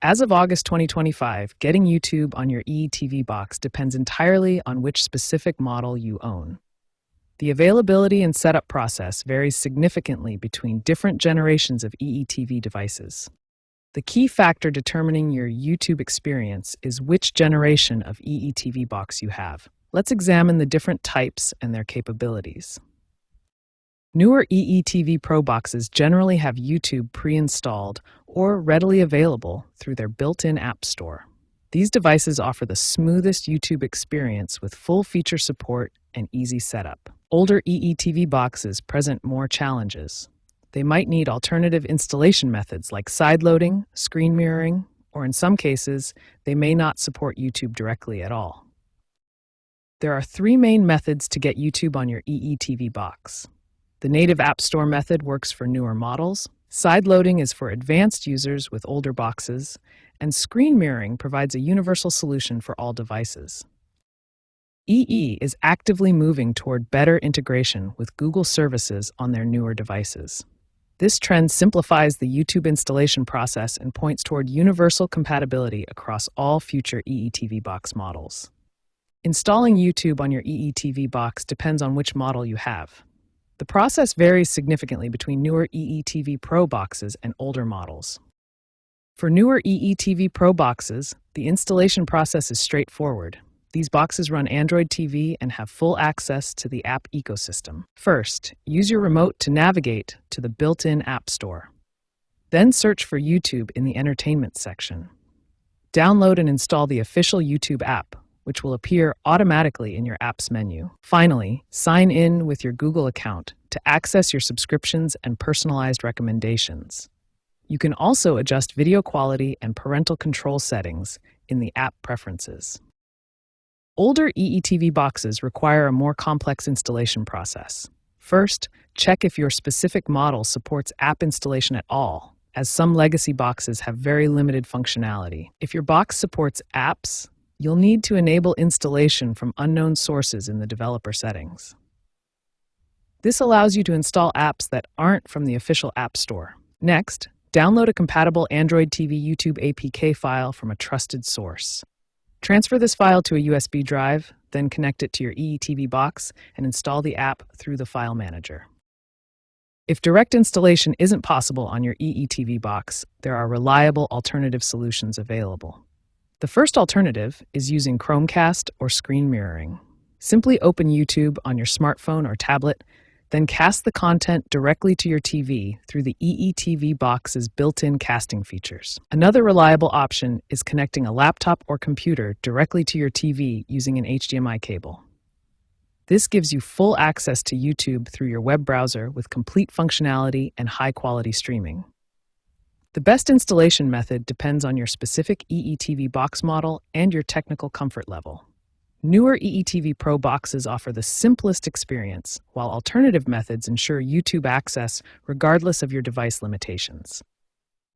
As of August 2025, getting YouTube on your EETV box depends entirely on which specific model you own. The availability and setup process varies significantly between different generations of EETV devices. The key factor determining your YouTube experience is which generation of EETV box you have. Let's examine the different types and their capabilities. Newer EETV Pro boxes generally have YouTube pre-installed or readily available through their built-in app store. These devices offer the smoothest YouTube experience with full feature support and easy setup. Older EETV boxes present more challenges. They might need alternative installation methods like sideloading, screen mirroring, or in some cases, they may not support YouTube directly at all. There are three main methods to get YouTube on your EETV box. The native App Store method works for newer models, sideloading is for advanced users with older boxes, and screen mirroring provides a universal solution for all devices. EE is actively moving toward better integration with Google services on their newer devices. This trend simplifies the YouTube installation process and points toward universal compatibility across all future EETV box models. Installing YouTube on your EETV box depends on which model you have. The process varies significantly between newer EETV Pro boxes and older models. For newer EETV Pro boxes, the installation process is straightforward. These boxes run Android TV and have full access to the app ecosystem. First, use your remote to navigate to the built-in App Store. Then search for YouTube in the Entertainment section. Download and install the official YouTube app, which will appear automatically in your app's menu. Finally, sign in with your Google account to access your subscriptions and personalized recommendations. You can also adjust video quality and parental control settings in the app preferences. Older EETV boxes require a more complex installation process. First, check if your specific model supports app installation at all, as some legacy boxes have very limited functionality. If your box supports apps, you'll need to enable installation from unknown sources in the developer settings. This allows you to install apps that aren't from the official App Store. Next, download a compatible Android TV YouTube APK file from a trusted source. Transfer this file to a USB drive, then connect it to your EETV box and install the app through the file manager. If direct installation isn't possible on your EETV box, there are reliable alternative solutions available. The first alternative is using Chromecast or screen mirroring. Simply open YouTube on your smartphone or tablet, then cast the content directly to your TV through the EETV box's built-in casting features. Another reliable option is connecting a laptop or computer directly to your TV using an HDMI cable. This gives you full access to YouTube through your web browser with complete functionality and high-quality streaming. The best installation method depends on your specific EETV box model and your technical comfort level. Newer EETV Pro boxes offer the simplest experience, while alternative methods ensure YouTube access regardless of your device limitations.